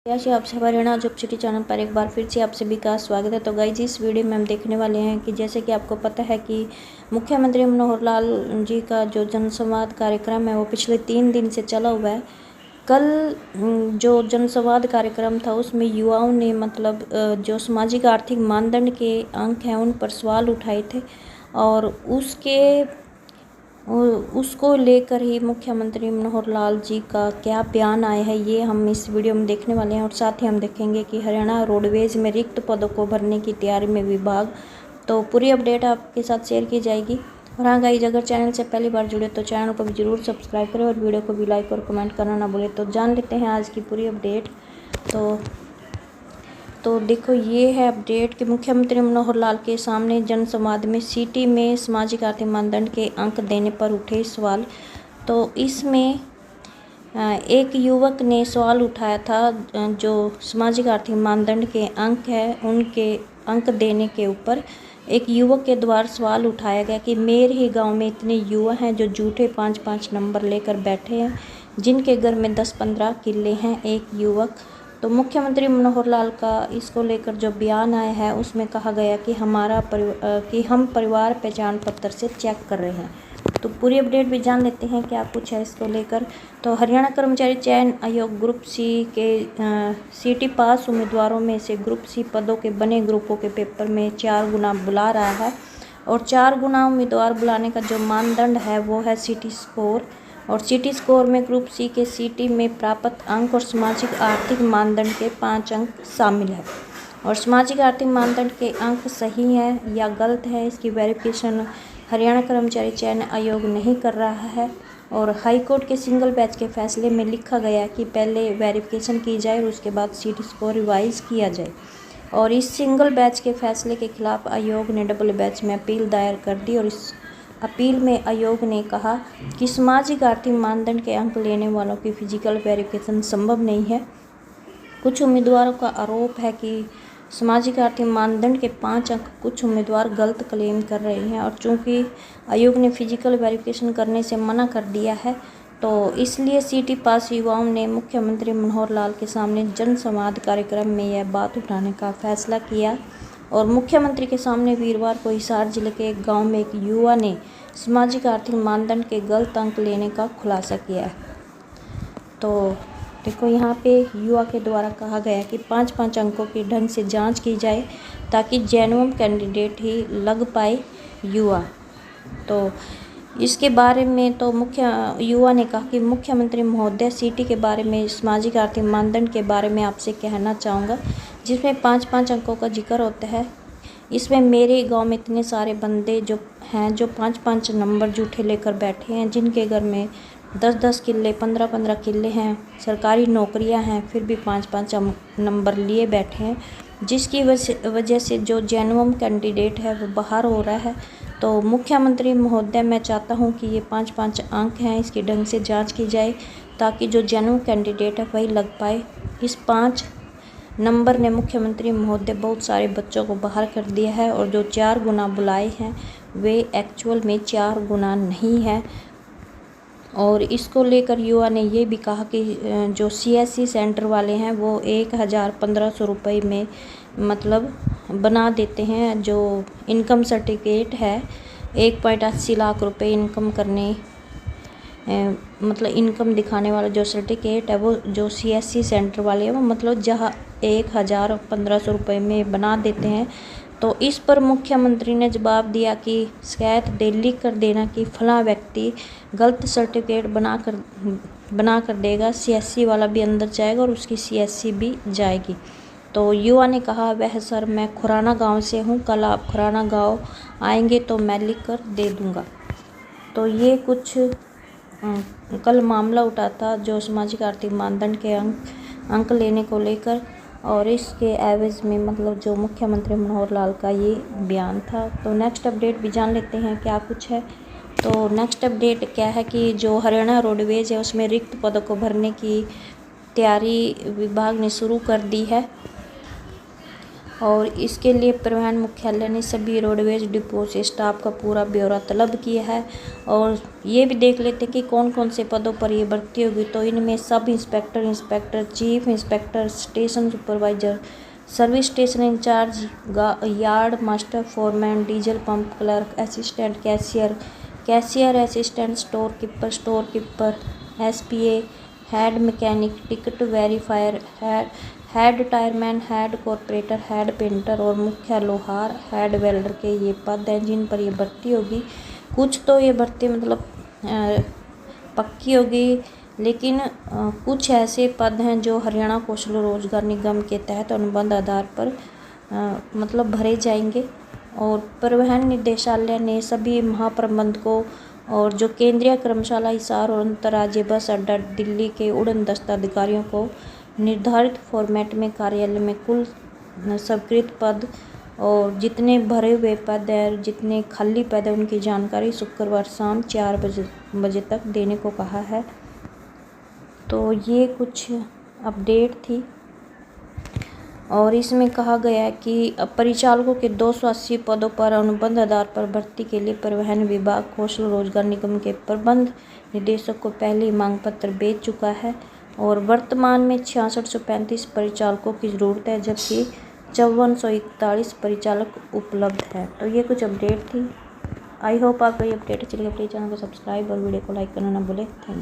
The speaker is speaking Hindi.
से आपसे हरियाणा जॉब सिटी चैनल पर एक बार फिर से आप सभी का स्वागत है। तो गाइस इस वीडियो में हम देखने वाले हैं कि जैसे कि आपको पता है कि मुख्यमंत्री मनोहर लाल जी का जो जनसंवाद कार्यक्रम है वो पिछले 3 दिन से चला हुआ है। कल जो जनसंवाद कार्यक्रम था उसमें युवाओं ने जो सामाजिक आर्थिक मानदंड के अंक हैं उन पर सवाल उठाए थे और उसको लेकर ही मुख्यमंत्री मनोहर लाल जी का क्या बयान आया है ये हम इस वीडियो में देखने वाले हैं। और साथ ही हम देखेंगे कि हरियाणा रोडवेज में रिक्त पदों को भरने की तैयारी में विभाग। तो पूरी अपडेट आपके साथ शेयर की जाएगी। और हाँ गाइस, अगर चैनल से पहली बार जुड़े तो चैनल को भी ज़रूर सब्सक्राइब करें और वीडियो को भी लाइक और कमेंट करना ना भूलें। तो जान लेते हैं आज की पूरी अपडेट। तो देखो, ये है अपडेट कि मुख्यमंत्री मनोहर लाल के सामने जनसंवाद में सिटी में सामाजिक आर्थिक मानदंड के अंक देने पर उठे सवाल। तो इसमें एक युवक ने सवाल उठाया था जो सामाजिक आर्थिक मानदंड के अंक है उनके अंक देने के ऊपर। एक युवक के द्वारा सवाल उठाया गया कि मेरे ही गांव में इतने युवा हैं जो झूठे 5-5 नंबर लेकर बैठे हैं, जिनके घर में 10-15 किले हैं। एक युवक। तो मुख्यमंत्री मनोहर लाल का इसको लेकर जो बयान आया है उसमें कहा गया कि हम परिवार पहचान पत्र से चेक कर रहे हैं। तो पूरी अपडेट भी जान लेते हैं क्या कुछ है इसको लेकर। तो हरियाणा कर्मचारी चयन आयोग ग्रुप सी के सीटी पास उम्मीदवारों में से ग्रुप सी पदों के बने ग्रुपों के पेपर में 4 गुना बुला रहा है। और 4 गुना उम्मीदवार बुलाने का जो मानदंड है वो है सिटी स्कोर। और सिटी स्कोर में ग्रुप सी के सिटी में प्राप्त अंक और सामाजिक आर्थिक मानदंड के 5 अंक शामिल है। और सामाजिक आर्थिक मानदंड के अंक सही है या गलत है, इसकी वेरिफिकेशन हरियाणा कर्मचारी चयन आयोग नहीं कर रहा है। और हाईकोर्ट के सिंगल बेंच के फैसले में लिखा गया कि पहले वेरिफिकेशन की जाए और उसके बाद सिटी स्कोर रिवाइज किया जाए। और इस सिंगल बेंच के फैसले के खिलाफ आयोग ने डबल बेंच में अपील दायर कर दी। और इस अपील में आयोग ने कहा कि सामाजिक आर्थिक मानदंड के अंक लेने वालों की फिजिकल वेरिफिकेशन संभव नहीं है। कुछ उम्मीदवारों का आरोप है कि सामाजिक आर्थिक मानदंड के 5 अंक कुछ उम्मीदवार गलत क्लेम कर रहे हैं। और चूंकि आयोग ने फिजिकल वेरिफिकेशन करने से मना कर दिया है तो इसलिए सिटी पास युवाओं ने मुख्यमंत्री मनोहर लाल के सामने जनसंवाद कार्यक्रम में यह बात उठाने का फैसला किया। और मुख्यमंत्री के सामने वीरवार को हिसार जिले के एक गांव में एक युवा ने सामाजिक आर्थिक मानदंड के गलत अंक लेने का खुलासा किया है। तो देखो, यहाँ पे युवा के द्वारा कहा गया कि 5-5 अंकों की ढंग से जांच की जाए ताकि जेन्युइन कैंडिडेट ही लग पाए युवा। तो इसके बारे में तो युवा ने कहा कि मुख्यमंत्री महोदय, सिटी के बारे में सामाजिक आर्थिक मानदंड के बारे में आपसे कहना चाहूँगा, जिसमें 5-5 अंकों का जिक्र होता है। इसमें मेरे गांव में इतने सारे बंदे जो 5-5 नंबर झूठे लेकर बैठे हैं, जिनके घर में 10-10 किले 15-15 किले हैं, सरकारी नौकरियां हैं, फिर भी 5-5 नंबर लिए बैठे हैं, जिसकी वजह से जो जेन्युइन कैंडिडेट है वो बाहर हो रहा है। तो मुख्यमंत्री महोदय, मैं चाहता हूं कि ये 5-5 अंक हैं इसकी ढंग से जांच की जाए ताकि जो जेन्युइन कैंडिडेट है वही लग पाए। इस 5 नंबर ने मुख्यमंत्री महोदय बहुत सारे बच्चों को बाहर कर दिया है। और जो 4 गुना बुलाए हैं वे एक्चुअल में 4 गुना नहीं है। और इसको लेकर युवा ने ये भी कहा कि जो CSC सेंटर वाले हैं वो 1,1500 रुपये में बना देते हैं। जो इनकम सर्टिफिकेट है 1.80 लाख रुपए इनकम करने इनकम दिखाने वाला जो सर्टिफिकेट है वो जो CSC सेंटर वाले हैं वो जहाँ 1,1500 रुपये में बना देते हैं। तो इस पर मुख्यमंत्री ने जवाब दिया कि शिकायत दिल्ली कर देना कि फलां व्यक्ति गलत सर्टिफिकेट बना कर देगा, CSC वाला भी अंदर जाएगा और उसकी CSC भी जाएगी। तो युवा ने कहा, वह सर, मैं खुराना गांव से हूं, कल आप खुराना गांव आएंगे तो मैं लिख कर दे दूंगा। तो ये कुछ कल मामला उठा था जो सामाजिक आर्थिक मानदंड के अंक लेने को लेकर। और इसके एवज में जो मुख्यमंत्री मनोहर लाल का ये बयान था। तो नेक्स्ट अपडेट भी जान लेते हैं क्या कुछ है। तो नेक्स्ट अपडेट क्या है कि जो हरियाणा रोडवेज है उसमें रिक्त पदों को भरने की तैयारी विभाग ने शुरू कर दी है। और इसके लिए परिवहन मुख्यालय ने सभी रोडवेज डिपो से स्टाफ का पूरा ब्यौरा तलब किया है। और ये भी देख लेते हैं कि कौन कौन से पदों पर ये भर्ती होगी। तो इनमें sub inspector, inspector, chief inspector, station supervisor, service station in charge, yard master, foreman, diesel pump clerk, assistant cashier, cashier assistant, store keeper, SPA, head mechanic, ticket verifier, head tyreman, head corporator, head painter और मुख्य लोहार, हेड वेल्डर के ये पद हैं जिन पर ये भर्ती होगी। कुछ तो ये भर्ती मतलब पक्की होगी, लेकिन कुछ ऐसे पद हैं जो हरियाणा कौशल रोजगार निगम के तहत अनुबंध आधार पर मतलब भरे जाएंगे। और परिवहन निदेशालय ने सभी महाप्रबंधकों और जो केंद्रीय कर्मशाला, हिसार और अंतर्राज्यीय बस अड्डा दिल्ली के उड़न दस्ता अधिकारियों को निर्धारित फॉर्मेट में कार्यालय में कुल स्वीकृत पद और जितने भरे हुए पद हैं, जितने खाली पद हैं, उनकी जानकारी शुक्रवार शाम 4 बजे तक देने को कहा है। तो ये कुछ अपडेट थी। और इसमें कहा गया है कि परिचालकों के 280 पदों पर अनुबंध आधार पर भर्ती के लिए परिवहन विभाग कौशल रोजगार निगम के प्रबंध निदेशक को पहले ही मांग पत्र भेज चुका है। और वर्तमान में 6635 परिचालकों की ज़रूरत है, जबकि 5441 परिचालक उपलब्ध है। तो ये कुछ अपडेट थी। आई होप आपको ये अपडेट अच्छी लगी। प्लीज़ चैनल को सब्सक्राइब और वीडियो को लाइक करना ना भूलें। Thank you.